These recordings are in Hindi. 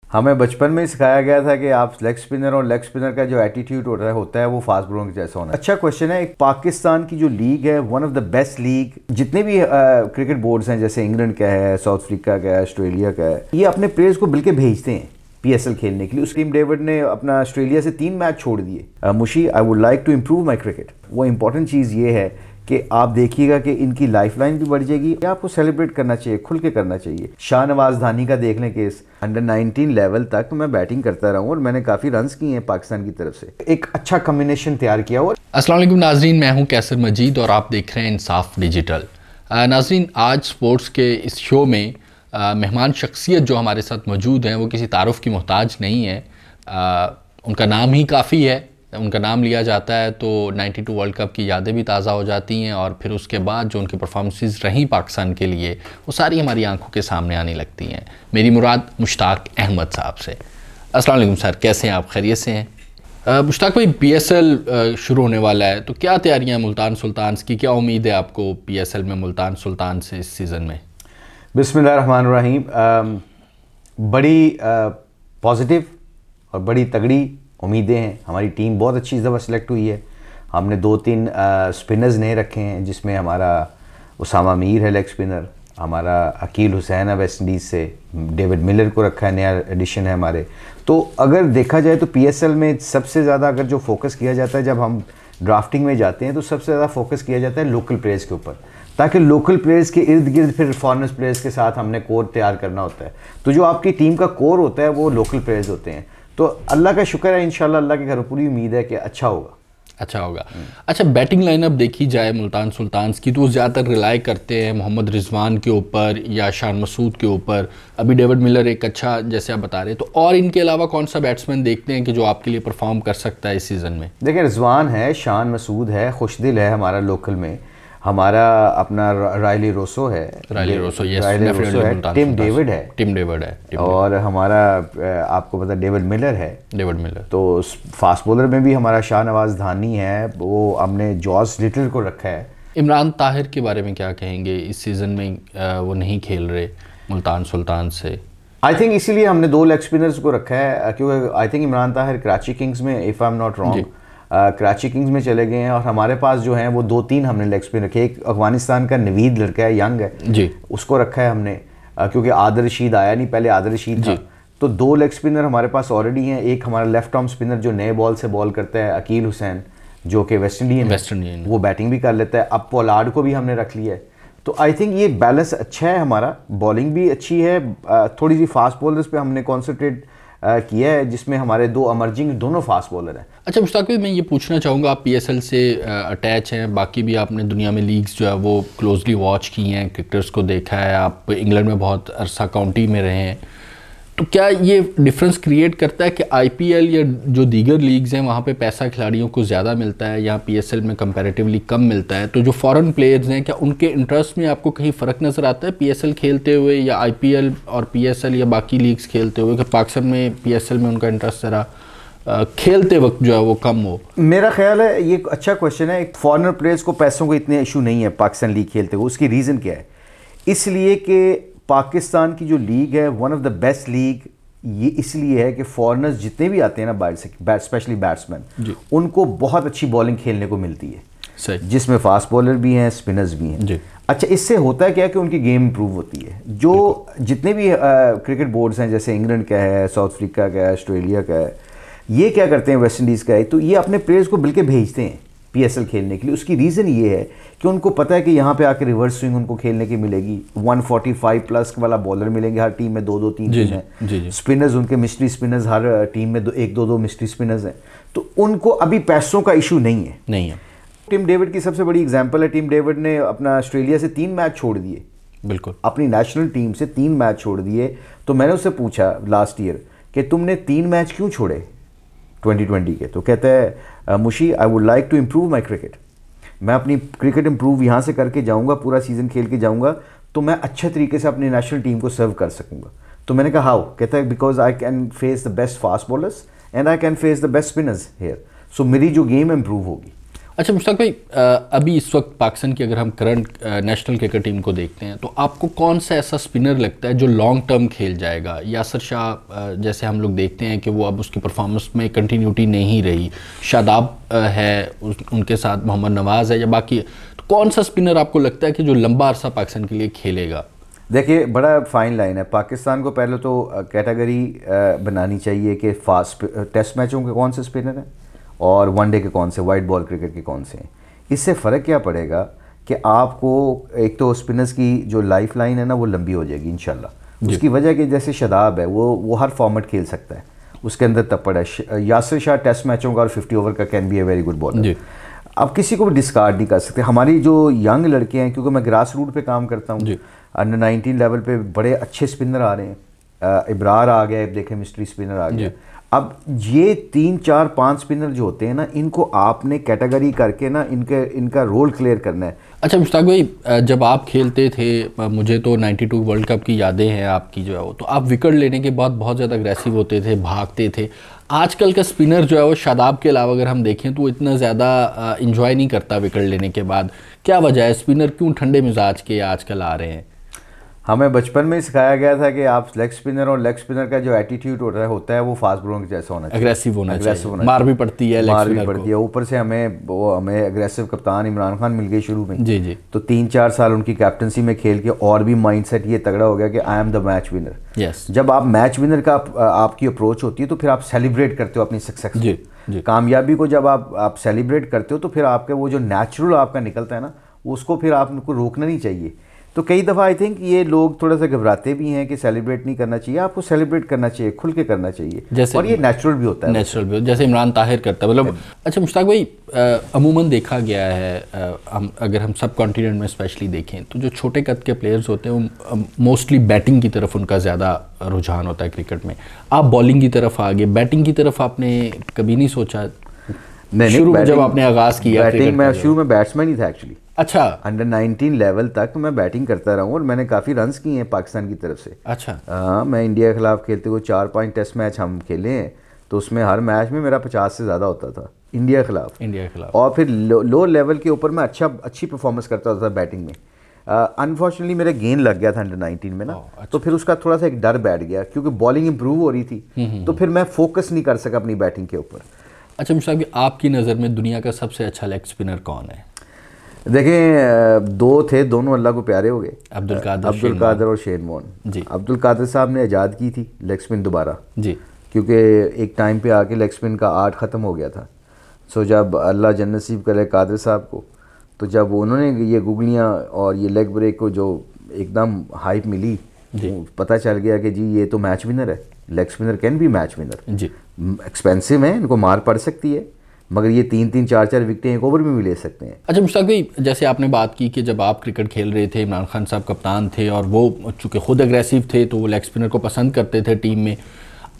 हमें बचपन में सिखाया गया था कि आप लेग स्पिनर और लेग स्पिनर का जो एटीट्यूड होता है वो फास्ट बॉलर के जैसा होना है। अच्छा क्वेश्चन है। पाकिस्तान की जो लीग है one of the best league, जितने भी क्रिकेट बोर्ड्स हैं जैसे इंग्लैंड का है, साउथ अफ्रीका का है, ऑस्ट्रेलिया का है, ये अपने प्लेयर्स को बिल्कुल भेजते हैं पीएसएल खेलने के लिए। उस टीम डेविड ने अपना ऑस्ट्रेलिया से 3 मैच छोड़ दिए। Mushi, I would like to improve my cricket. वो इंपॉर्टेंट चीज़ ये है कि आप देखिएगा कि इनकी लाइफलाइन भी बढ़ जाएगी। आपको सेलिब्रेट करना चाहिए, खुल के करना चाहिए। शाहनवाज धानी का देख लें केस, अंडर 19 लेवल तक मैं बैटिंग करता रहा हूँ और मैंने काफ़ी रन्स किए हैं पाकिस्तान की तरफ से। एक अच्छा कम्बिनेशन तैयार किया हुआ। अस्सलाम वालेकुम नाजरीन, मैं हूँ कैसर मजीद और आप देख रहे हैं इंसाफ डिजिटल। नाजरीन, आज स्पोर्ट्स के इस शो में मेहमान शख्सियत जो हमारे साथ मौजूद हैं वो किसी तारुफ की मोहताज नहीं है। उनका नाम ही काफ़ी है। उनका नाम लिया जाता है तो 92 वर्ल्ड कप की यादें भी ताज़ा हो जाती हैं और फिर उसके बाद जो उनकी परफॉर्मेंसेस रहीं पाकिस्तान के लिए वो सारी हमारी आंखों के सामने आने लगती हैं। मेरी मुराद मुश्ताक अहमद साहब से। अस्सलाम वालेकुम सर, कैसे हैं आप? खैरियत से हैं? मुश्ताक भाई, पीएसएल शुरू होने वाला है तो क्या तैयारियां मुल्तान सुल्तान्स की? क्या उम्मीद है आपको पीएसएल में मुल्तान सुल्तान से इस सीज़न में? बिस्मिल्लाहिर्रहमानिर्रहीम। बड़ी पॉजिटिव और बड़ी तगड़ी उम्मीदें हैं। हमारी टीम बहुत अच्छी दफ़ा सेलेक्ट हुई है। हमने 2-3 स्पिनर्स नए रखे हैं, जिसमें हमारा उसामा मीर है लेग स्पिनर, हमारा अकील हुसैन है वेस्ट इंडीज़ से, डेविड मिलर को रखा है, नया एडिशन है हमारे। तो अगर देखा जाए तो पीएसएल में सबसे ज़्यादा अगर जो फोकस किया जाता है, जब हम ड्राफ्टिंग में जाते हैं तो सबसे ज़्यादा फोकस किया जाता है लोकल प्लेयर्स के ऊपर, ताकि लोकल प्लेयर्स के इर्द गिर्द फिर फॉरेनर्स प्लेयर्स के साथ हमने कोर तैयार करना होता है। तो जो आपकी टीम का कोर होता है वो लोकल प्लेयर्स होते हैं। तो अल्लाह का शुक्र है, इंशाल्लाह अल्लाह के घर पूरी उम्मीद है कि अच्छा होगा। अच्छा, बैटिंग लाइनअप देखी जाए मुल्तान सुल्तान्स की तो वो ज़्यादातर रिलाई करते हैं मोहम्मद रिजवान के ऊपर या शान मसूद के ऊपर। अभी डेविड मिलर एक अच्छा, जैसे आप बता रहे हैं, तो और इनके अलावा कौन सा बैट्समैन देखते हैं कि जो आपके लिए परफॉर्म कर सकता है इस सीज़न में? देखिए, रिजवान है, शान मसूद है, खुशदिल है हमारा लोकल में, हमारा अपना रायली रोसो है, टिम डेविड है, और हमारा आपको पता डेविड मिलर। तो फास्ट बॉलर में भी हमारा शाहनवाज धानी है, वो हमने जॉर्ज लिटिल को रखा है। इमरान ताहिर के बारे में क्या कहेंगे? इस सीज़न में वो नहीं खेल रहे मुल्तान सुल्तान से। आई थिंक इसीलिए हमने 2 लेग स्पिनर्स को रखा है, क्योंकि I think Imran Tahir Karachi Kings में, if I am not wrong, Karachi Kings में चले गए हैं, और हमारे पास जो हैं वो 2-3 हमने लेग स्पिन रखे। एक अफगानिस्तान का नवीद लड़का है, यंग है जी, उसको रखा है हमने, क्योंकि आदिल रशीद आया नहीं, पहले आदिल रशीद था। तो 2 लेग स्पिनर हमारे पास ऑलरेडी हैं। एक हमारा लेफ्ट आर्म स्पिनर जो नए बॉल से बॉल करता है, अकील हुसैन, जो कि वेस्ट इंडियन, वो बैटिंग भी कर लेता है। अब पोलार्ड को भी हमने रख लिया है। तो आई थिंक ये बैलेंस अच्छा है हमारा, बॉलिंग भी अच्छी है। थोड़ी सी फास्ट बॉलर्स पे हमने कॉन्सेंट्रेट किया है, जिसमें हमारे 2 अमर्जिंग दोनों फास्ट बॉलर हैं। अच्छा मुश्ताक भाई, मैं ये पूछना चाहूँगा, आप पीएसएल से अटैच हैं, बाकी भी आपने दुनिया में लीग्स जो है वो क्लोजली वॉच की हैं, क्रिकेटर्स को देखा है, आप इंग्लैंड में बहुत अरसा काउंटी में रहे हैं, तो क्या ये डिफरेंस क्रिएट करता है कि आईपीएल या जो दीगर लीग्स हैं वहाँ पे पैसा खिलाड़ियों को ज़्यादा मिलता है, यहाँ पीएसएल में कंपैरेटिवली कम मिलता है? तो जो फॉरेन प्लेयर्स हैं, क्या उनके इंटरेस्ट में आपको कहीं फ़र्क नज़र आता है पीएसएल खेलते हुए या आईपीएल और पीएसएल या बाकी लीग्स खेलते हुए, कि पाकिस्तान में पीएसएल में उनका इंटरेस्ट ज़रा खेलते वक्त जो है वो कम हो? मेरा ख्याल है ये अच्छा क्वेश्चन है। फॉरेनर प्लेयर्स को पैसों को इतने इशू नहीं है पाकिस्तान लीग खेलते हुए। उसकी रीज़न क्या है? इसलिए कि पाकिस्तान की जो लीग है one of the best league ये इसलिए है कि फॉरेनर्स जितने भी आते हैं ना बाहर से, स्पेशली बैट्समैन, उनको बहुत अच्छी बॉलिंग खेलने को मिलती है, जिसमें फास्ट बॉलर भी हैं, स्पिनर्स भी हैं। अच्छा, इससे होता है क्या कि उनकी गेम इंप्रूव होती है। जो जितने भी क्रिकेट बोर्ड्स हैं, जैसे इंग्लैंड का है, साउथ अफ्रीका का है, ऑस्ट्रेलिया का है, ये क्या करते हैं, वेस्ट इंडीज़ का है, तो ये अपने प्लेयर्स को बिल्कुल भेजते हैं पीएसएल खेलने के लिए। उसकी रीज़न ये है कि उनको पता है कि यहाँ पे आके रिवर्स स्विंग उनको खेलने की मिलेगी, 145 प्लस वाला बॉलर मिलेंगे हर टीम में, 2-2 3 हैं स्पिनर्स, उनके मिस्ट्री स्पिनर्स हर टीम में 1-2 मिस्ट्री स्पिनर्स हैं। तो उनको अभी पैसों का इशू नहीं है। टिम डेविड की सबसे बड़ी एग्जाम्पल है। टिम डेविड ने अपना ऑस्ट्रेलिया से 3 मैच छोड़ दिए, बिल्कुल अपनी नेशनल टीम से 3 मैच छोड़ दिए। तो मैंने उससे पूछा लास्ट ईयर कि तुमने 3 मैच क्यों छोड़े 2020 के? तो कहता है, Mushi, I would like to improve my cricket. मैं अपनी क्रिकेट इंप्रूव यहाँ से करके जाऊँगा, पूरा सीज़न खेल के जाऊँगा, तो मैं अच्छे तरीके से अपनी नेशनल टीम को सर्व कर सकूँगा। तो मैंने कहा हाउ? कहता है because I can face the best fast bowlers and I can face the best spinners here, so मेरी जो गेम इंप्रूव होगी। अच्छा मुश्ताक भाई, अभी इस वक्त पाकिस्तान की अगर हम करंट नेशनल क्रिकेट टीम को देखते हैं तो आपको कौन सा ऐसा स्पिनर लगता है जो लॉन्ग टर्म खेल जाएगा? यासिर शाह जैसे हम लोग देखते हैं कि वो अब उसकी परफॉर्मेंस में कंटिन्यूटी नहीं रही, शादाब है, उनके साथ मोहम्मद नवाज़ है या बाकी, तो कौन सा स्पिनर आपको लगता है कि जो लंबा अरसा पाकिस्तान के लिए खेलेगा? देखिए, बड़ा फाइन लाइन है। पाकिस्तान को पहले तो कैटेगरी बनानी चाहिए कि फास्ट टेस्ट मैचों के कौन से स्पिनर हैं और वनडे के कौन से, वाइट बॉल क्रिकेट के कौन से हैं। इससे फ़र्क क्या पड़ेगा कि आपको एक तो स्पिनर्स की जो लाइफ लाइन है ना वो लंबी हो जाएगी इंशाल्लाह। उसकी वजह कि जैसे शादाब है वो हर फॉर्मेट खेल सकता है, उसके अंदर तपड़ है। यासिर शाह टेस्ट मैचों का और 50 ओवर का can be a very good bowler. अब किसी को भी डिस्कार्ड नहीं कर सकते। हमारी जो यंग लड़के हैं, क्योंकि मैं ग्रास रूट पे काम करता हूँ, अंडर 19 लेवल पे बड़े अच्छे स्पिनर आ रहे हैं। इब्रार आ गया, देखें मिस्ट्री स्पिनर आ गया। अब ये 3 4 5 स्पिनर जो होते हैं ना, इनको आपने कैटेगरी करके ना इनका रोल क्लियर करना है। अच्छा मुश्ताक भाई, जब आप खेलते थे, मुझे तो 92 वर्ल्ड कप की यादें हैं आपकी जो है वो, तो आप विकेट लेने के बाद बहुत ज़्यादा अग्रेसिव होते थे, भागते थे। आजकल का स्पिनर जो है वो शादाब के अलावा अगर हम देखें तो वो इतना ज़्यादा इंजॉय नहीं करता विकेट लेने के बाद। क्या वजह है? स्पिनर क्यों ठंडे मिजाज के आजकल आ रहे हैं? हमें बचपन में सिखाया गया था कि आप लेग स्पिनर, और लेग स्पिनर का जो एटीट्यूड होता है वो फास्ट बॉलर के जैसा होना चाहिए, अग्रेसिव होना चाहिए। मार भी पड़ती है, मार भी पड़ती है। ऊपर से हमें अग्रेसिव कप्तान इमरान खान मिल गई शुरू में। जी। तो 3-4 साल उनकी कैप्टनसी में खेल के और भी माइंडसेट ये तगड़ा हो गया कि I am the match winner. जब आप मैच विनर का आपकी अप्रोच होती है तो फिर आप सेलिब्रेट करते हो अपनी सक्सेस, कामयाबी को। जब आप सेलिब्रेट करते हो तो फिर आपके वो जो नेचुरल आपका निकलता है ना, उसको फिर आपको रोकना नहीं चाहिए। तो कई दफ़ा आई थिंक ये लोग थोड़ा सा घबराते भी हैं कि सेलिब्रेट नहीं करना चाहिए। आपको सेलिब्रेट करना चाहिए, खुल के करना चाहिए, और ये नेचुरल भी होता है। नेचुरल भी, जैसे इमरान ताहिर करता है, मतलब। अच्छा मुश्ताक भाई, अमूमन देखा गया है, अगर हम सब कॉन्टिनेंट में स्पेशली देखें तो जो छोटे कद के प्लेयर्स होते हैं वो मोस्टली बैटिंग की तरफ उनका ज़्यादा रुझान होता है क्रिकेट में। आप बॉलिंग की तरफ आ गए, बैटिंग की तरफ आपने कभी नहीं सोचा? नहीं, शुरू में जब आपने आगाज़ किया बैटिंग, मैं शुरू में बैट्समैन ही था एक्चुअली। अच्छा। अंडर 19 लेवल तक मैं बैटिंग करता रहा हूँ और मैंने काफ़ी रन्स किए हैं पाकिस्तान की तरफ से। अच्छा। हाँ, मैं इंडिया के खिलाफ खेलते हुए 4-5 टेस्ट मैच हम खेले हैं, तो उसमें हर मैच में मेरा 50 से ज़्यादा होता था इंडिया के खिलाफ। और फिर लो लेवल के ऊपर मैं अच्छी परफॉर्मेंस करता था बैटिंग में। अनफॉर्चुनेटली मेरा गेंद लग गया था अंडर 19 में ना। अच्छा। तो फिर उसका थोड़ा सा एक डर बैठ गया, क्योंकि बॉलिंग इंप्रूव हो रही थी, तो फिर मैं फोकस नहीं कर सका अपनी बैटिंग के ऊपर। अच्छा मुश्ताक, आपकी नज़र में दुनिया का सबसे अच्छा लेग स्पिनर कौन है? देखें, 2 थे, दोनों अल्लाह को प्यारे हो गए, अब्दुल कादर और शेन मोहन जी। अब्दुल कादर साहब ने इजाद की थी लेग स्पिन दोबारा जी, क्योंकि एक टाइम पे आके लेग स्पिन का आर्ट ख़त्म हो गया था। सो जब अल्लाह जन्नत नसीब करे कादर साहब को, तो जब उन्होंने ये गुगलियाँ और ये लेग ब्रेक को जो एकदम हाइप मिली, पता चल गया कि जी ये तो मैच विनर है। Leg spinner can be match winner जी। एक्सपेंसिव है, इनको मार पड़ सकती है, मगर ये 3-3 4-4 विकेटें एक ओवर में भी ले सकते हैं। अच्छा मुश्ताक भाई, जैसे आपने बात की कि जब आप क्रिकेट खेल रहे थे, इमरान खान साहब कप्तान थे और वो चूँकि खुद अग्रेसिव थे तो वो लेग स्पिनर को पसंद करते थे टीम में।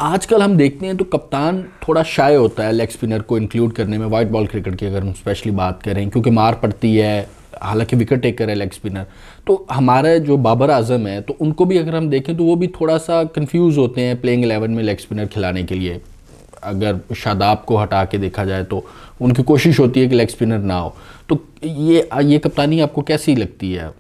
आजकल हम देखते हैं तो कप्तान थोड़ा शाय होता है लेग स्पिनर को इंक्लूड करने में, वाइट बॉल क्रिकेट की अगर हम स्पेशली बात करें, क्योंकि मार पड़ती है, हालांकि विकेट टेकर है लेग स्पिनर। तो हमारे जो बाबर आजम है, तो उनको भी अगर हम देखें तो वो भी थोड़ा सा कंफ्यूज होते हैं प्लेइंग 11 में लेग स्पिनर खिलाने के लिए। अगर शादाब को हटा के देखा जाए तो उनकी कोशिश होती है कि लेग स्पिनर ना हो। तो ये कप्तानी आपको कैसी लगती है?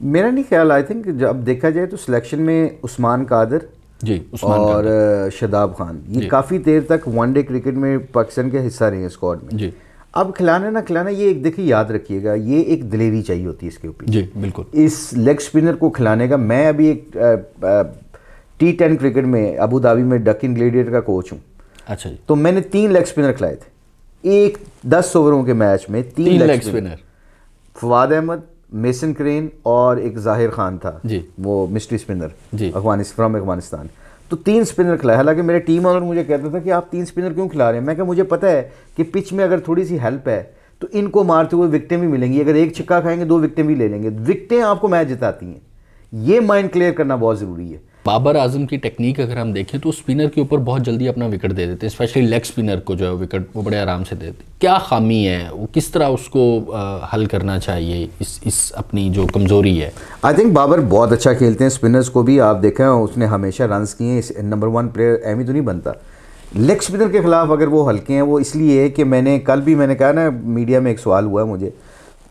मेरा नहीं ख्याल, आई थिंक जब देखा जाए तो सिलेक्शन में उस्मान कादर जी और शादाब खान ये काफ़ी देर तक वनडे क्रिकेट में पाकिस्तान के हिस्सा रहे हैं स्क्वाड में जी। अब खिलाना ना खिलाना, ये एक देखिए याद रखिएगा, ये एक दिलेरी चाहिए होती है इसके ऊपर जी, बिल्कुल। इस लेग स्पिनर को खिलाने का, मैं अभी एक T10 क्रिकेट में अबू धाबी में डकिन ग्लेडिएटर का कोच हूँ। अच्छा जी। तो मैंने 3 लेग स्पिनर खिलाए थे एक 10 ओवरों के मैच में। 3 leg spinner, Fawad Ahmed, Mason Crane और एक जाहिर खान था जी, वो मिस्ट्री स्पिनर फ्रॉम अफगानिस्तान। तो 3 स्पिनर खिलाए। हालांकि मेरे टीम ऑनर मुझे कहता था कि आप 3 स्पिनर क्यों खिला रहे हैं? मैं कहा मुझे पता है कि पिच में अगर थोड़ी सी हेल्प है तो इनको मारते हुए विकेटें भी मिलेंगी, अगर एक छक्का खाएंगे 2 विकेटें भी ले लेंगे। विकेटें आपको मैच जिताती हैं, ये माइंड क्लियर करना बहुत ज़रूरी है। बाबर आजम की टेक्निक अगर हम देखें तो स्पिनर के ऊपर बहुत जल्दी अपना विकेट दे देते हैं, स्पेशली लेग स्पिनर को जो है विकेट वो बड़े आराम से देते। क्या खामी है, वो किस तरह उसको हल करना चाहिए, इस अपनी जो कमज़ोरी है? आई थिंक बाबर बहुत अच्छा खेलते हैं, स्पिनर्स को भी आप देखें उसने हमेशा रन्स किए हैं। नंबर 1 प्लेयर एमी तो नहीं बनता, लेग स्पिनर के खिलाफ अगर वो हल्के हैं, वो इसलिए है कि मैंने कहा ना, मीडिया में एक सवाल हुआ है मुझे,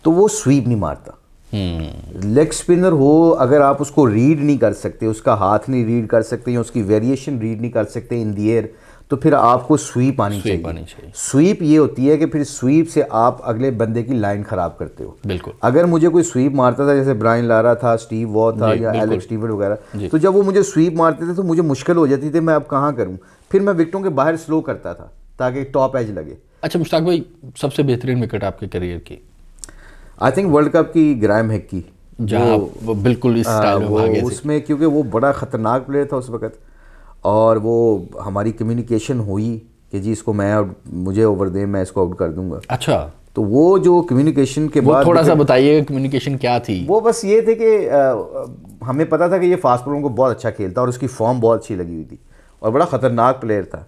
तो वो स्वीप नहीं मारता। लेग स्पिनर हो, अगर आप उसको रीड नहीं कर सकते, उसका हाथ नहीं रीड कर सकते या उसकी वेरिएशन रीड नहीं कर सकते इन दी एयर, तो फिर आपको स्वीप आनी चाहिए। स्वीप ये होती है कि फिर स्वीप से आप अगले बंदे की लाइन खराब करते हो। बिल्कुल। अगर मुझे कोई स्वीप मारता था, जैसे ब्रायन लारा था, स्टीव वॉ था या एलेक्स स्टीवन वगैरह, तो जब वो मुझे स्वीप मारते थे तो मुझे मुश्किल हो जाती थी, मैं अब कहाँ करूँ। फिर मैं विकेटों के बाहर स्लो करता था ताकि टॉप एज लगे। अच्छा मुश्ताक भाई, सबसे बेहतरीन विकेट आपके करियर की? आई थिंक वर्ल्ड कप की ग्राहम हेक की, जहाँ वो बिल्कुल इस स्टाइल में भागे थे उसमें, क्योंकि वो बड़ा ख़तरनाक प्लेयर था उस वक्त, और वो हमारी कम्युनिकेशन हुई कि जी इसको मुझे ओवर दे, मैं इसको आउट कर दूंगा। अच्छा, तो वो जो कम्युनिकेशन के बाद थोड़ा सा बताइएगा कम्युनिकेशन क्या थी? वो बस ये थे कि हमें पता था कि ये फास्ट बॉलर को बहुत अच्छा खेलता और उसकी फॉर्म बहुत अच्छी लगी हुई थी और बड़ा ख़तरनाक प्लेयर था।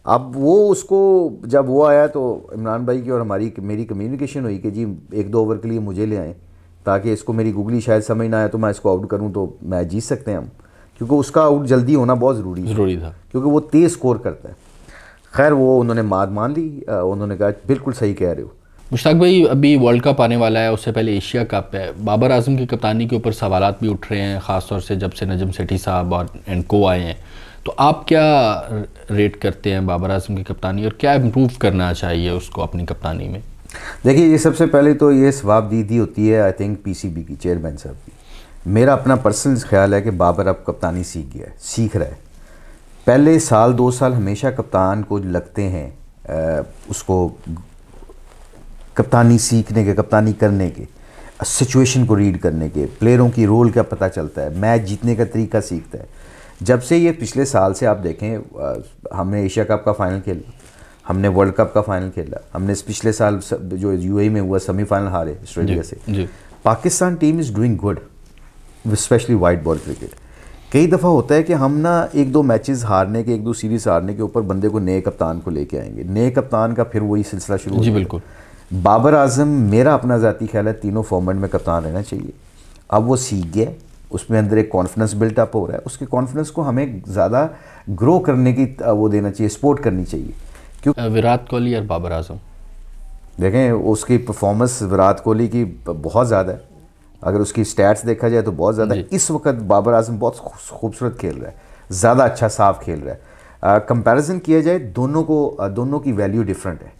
अब वो उसको जब वो आया तो इमरान भाई की और मेरी कम्युनिकेशन हुई कि जी 1-2 ओवर के लिए मुझे ले आएँ, ताकि इसको मेरी गूगली शायद समझ ना आए तो मैं इसको आउट करूँ तो मैच जीत सकते हैं हम, क्योंकि उसका आउट जल्दी होना बहुत ज़रूरी था, क्योंकि वो तेज़ स्कोर करता है। खैर वो उन्होंने मान ली, उन्होंने कहा बिल्कुल सही कह रहे हो। मुश्ताक भाई, अभी वर्ल्ड कप आने वाला है, उससे पहले एशिया कप है। बाबर आजम की कप्तानी के ऊपर सवालात भी उठ रहे हैं, ख़ासतौर से जब से नजम सेठी साहब और एंड आए हैं। तो आप क्या रेट करते हैं बाबर आजम की कप्तानी और क्या इम्प्रूव करना चाहिए उसको अपनी कप्तानी में? देखिए, ये सबसे पहले तो ये सवाबदीदी होती है आई थिंक पीसीबी की, चेयरमैन साहब की। मेरा अपना पर्सनल ख्याल है कि बाबर अब कप्तानी सीख रहा है। पहले 1-2 साल हमेशा कप्तान को लगते हैं उसको कप्तानी सीखने के, कप्तानी करने के, सिचुएशन को रीड करने के, प्लेयरों की रोल का पता चलता है, मैच जीतने का तरीका सीखता है। जब से ये पिछले साल से आप देखें, हमने एशिया कप का फाइनल खेला, हमने वर्ल्ड कप का फाइनल खेला, हमने पिछले साल जो यूएई में हुआ सेमीफाइनल हारे ऑस्ट्रेलिया से। Pakistan team is doing good, specially white ball cricket. कई दफ़ा होता है कि हम ना 1-2 मैचेस हारने के, 1-2 सीरीज हारने के ऊपर बंदे को नए कप्तान को लेके आएंगे, नए कप्तान का फिर वही सिलसिला शुरू हो जाएगा। बिल्कुल। बाबर आजम, मेरा अपना ज़ाती ख्याल है, तीनों फॉर्मेट में कप्तान रहना चाहिए। अब वो सीख गया, उसमें अंदर एक कॉन्फिडेंस बिल्टअप हो रहा है, उसके कॉन्फिडेंस को हमें ज़्यादा ग्रो करने की वो देना चाहिए, सपोर्ट करनी चाहिए। क्योंकि विराट कोहली और बाबर आजम देखें, उसकी परफॉर्मेंस विराट कोहली की बहुत ज़्यादा है, अगर उसकी स्टैट्स देखा जाए तो बहुत ज़्यादा। इस वक्त बाबर आजम बहुत खूबसूरत खेल रहा है, ज़्यादा अच्छा साफ खेल रहा है। कंपैरिजन किया जाए दोनों की वैल्यू डिफरेंट है।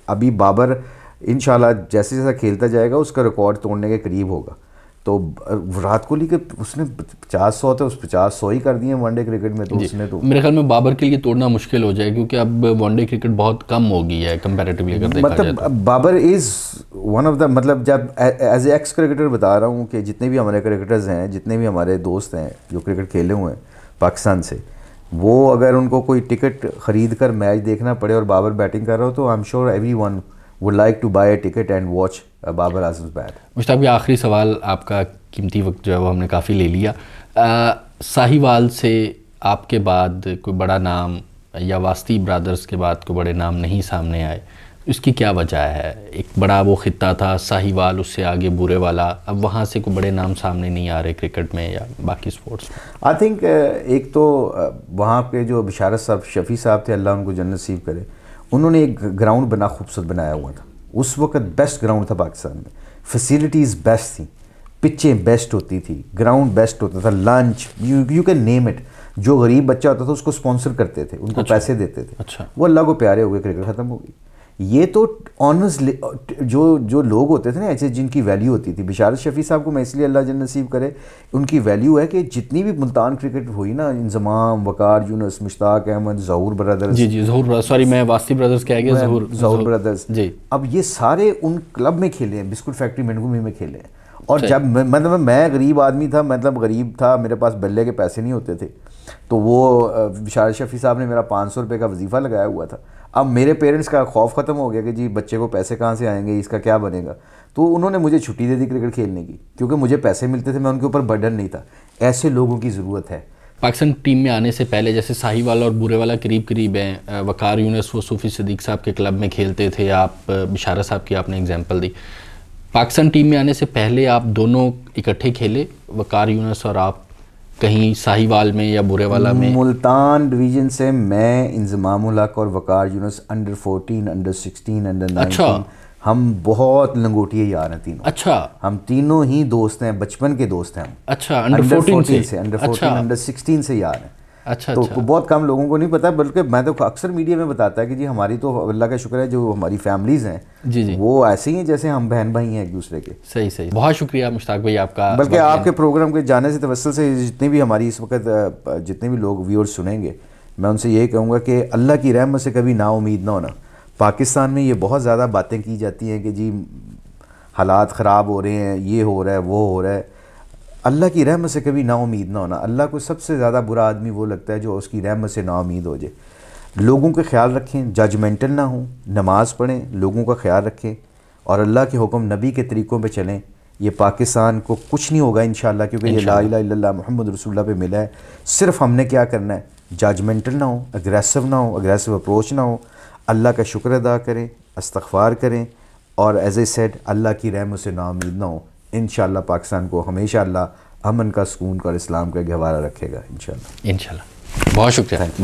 अभी बाबर इंशाल्लाह जैसे जैसा खेलता जाएगा उसका रिकॉर्ड तोड़ने के करीब होगा। तो विराट कोहली के उसने 50-100 थे, उस 50-100 ही कर दिए वनडे क्रिकेट में। तो उसने तो मेरे ख्याल में बाबर के लिए तोड़ना मुश्किल हो जाए, क्योंकि अब वनडे क्रिकेट बहुत कम हो गई है कंपैरेटिवली अगर देखा जाए तो। Babar is one of the, मतलब जब एज ए एक्स क्रिकेटर बता रहा हूँ कि जितने भी हमारे क्रिकेटर्स हैं, जितने भी हमारे दोस्त हैं जो क्रिकेट खेले हुए हैं पाकिस्तान से, वो अगर उनको कोई टिकट ख़रीद कर मैच देखना पड़े और बाबर बैटिंग कर रहा हो तो I am sure everyone would like to buy a ticket and watch Babar Azam's bat. Mushtaq भाई, आखिरी सवाल, आपका कीमती वक्त जो है वो हमने काफ़ी ले लिया। साहिवाल से आपके बाद कोई बड़ा नाम या वास्ती ब्रदर्स के बाद कोई बड़े नाम नहीं सामने आए, इसकी क्या वजह है? एक बड़ा वो खित्ता था साहिवाल, उससे आगे बुरे वाला, अब वहाँ से कोई बड़े नाम सामने नहीं आ रहे क्रिकेट में या बाकी स्पोर्ट्स में। आई थिंक एक तो वहाँ पे जो बिशारत साहब शफ़ी साहब थे, अल्लाह उनको जन्नत नसीब करे, उन्होंने एक ग्राउंड खूबसूरत बनाया हुआ था। उस वक्त बेस्ट ग्राउंड था पाकिस्तान में, फैसिलिटीज़ बेस्ट थी, पिचें बेस्ट होती थी, ग्राउंड बेस्ट होता था, lunch you can name it. जो गरीब बच्चा होता था उसको स्पॉन्सर करते थे, उनको पैसे देते थे। अच्छा। वो अल्लाह को प्यारे हो गए, क्रिकेट ख़त्म हो गई। ये तो ऑनर्स जो लोग होते थे ना ऐसे, जिनकी वैल्यू होती थी, बिशारत शफ़ी साहब को मैं इसलिए अल्लाह जन्नत नसीब करे, उनकी वैल्यू है कि जितनी भी मुल्तान क्रिकेट हुई ना, इंजमाम, वकार यूनुस, मुश्ताक अहमद, ज़हूर ब्रदर्स, जी ज़हूर, सॉरी मैं वास्ती ब्रदर्स कह गया, ज़हूर ब्रदर्स जी, अब ये सारे उन क्लब में खेले हैं, बिस्कुट फैक्ट्री मेंढगुमी में खेले हैं। और जब मतलब मैं गरीब आदमी था, मतलब गरीब था, मेरे पास बल्ले के पैसे नहीं होते थे, तो वो बिशारत शफ़ी साहब ने मेरा 500 रुपये का वजीफ़ा लगाया हुआ था। अब मेरे पेरेंट्स का खौफ ख़त्म हो गया कि जी बच्चे को पैसे कहाँ से आएंगे, इसका क्या बनेगा, तो उन्होंने मुझे छुट्टी दे दी क्रिकेट खेलने की, क्योंकि मुझे पैसे मिलते थे, मैं उनके ऊपर बर्डन नहीं था। ऐसे लोगों की ज़रूरत है। पाकिस्तान टीम में आने से पहले जैसे साहिवाल और बुरेवाला करीब करीब हैं, वकार यूनुस वो सूफी सिद्दीक साहब के क्लब में खेलते थे, आप बिशारत साहब की आपने एग्जाम्पल दी। पाकिस्तान टीम में आने से पहले आप दोनों इकट्ठे खेले, वकार यूनुस और आप, कहीं साहिवाल में या बुरेवाला में? मुल्तान डिवीज़न से मैं, इंज़मामुल हक और वकार यूनुस, अंडर 14, अंडर 16, अंडर 19। अच्छा। हम बहुत लंगोटिए यार हैं तीनों। अच्छा। हम तीनों ही दोस्त हैं, बचपन के दोस्त हैं हम। अच्छा, अंडर 14 से अंडर 14, अंडर 16 से यार हैं। अच्छा। तो अच्छा। बहुत कम लोगों को नहीं पता, बल्कि मैं तो अक्सर मीडिया में बताता है कि जी हमारी तो अल्लाह का शुक्र है जो हमारी फैमिलीज़ हैं जी जी, वो ऐसे ही हैं जैसे हम बहन भाई हैं एक दूसरे के। सही सही, बहुत शुक्रिया मुश्ताक भाई आपका। बल्कि आपके प्रोग्राम के जाने से तवस्सुल से जितने भी हमारी इस वक्त जितने भी लोग व्यूअर्स सुनेंगे, मैं उनसे यही कहूँगा कि अल्लाह की रहमत से कभी नाउमीद ना होना। पाकिस्तान में ये बहुत ज़्यादा बातें की जाती हैं कि जी हालात ख़राब हो रहे हैं, ये हो रहा है, वो हो रहा है। अल्लाह की रहमत से कभी नाउमीद ना होना। अल्लाह को सबसे ज़्यादा बुरा आदमी वो लगता है जो उसकी रहमत से नाउमीद हो जाए। लोगों का ख्याल रखें, जजमेंटल ना हों, नमाज़ पढ़ें, लोगों का ख्याल रखें और अल्लाह के हुक्म नबी के तरीक़ों पे चलें। ये पाकिस्तान को कुछ नहीं होगा इंशाअल्लाह, क्योंकि ये ला इलाहा इल्लल्लाह मुहम्मद रसूलुल्लाह पे मिला है। सिर्फ हमने क्या करना है, जजमेंटल ना हो, अग्रेसिव ना हो, अग्रेसिव अप्रोच ना हो, अल्लाह का शुक्र अदा करें, इस्तग़फ़ार करें और एज़ ए सेड अल्लाह की रहमत से नाउमीद ना हो। इंशाअल्लाह पाकिस्तान को हमेशा अल्लाह अमन का, सुकून का और इस्लाम का गहवारा रखेगा इंशाअल्लाह। इंशाअल्लाह। बहुत शुक्रिया। बहुत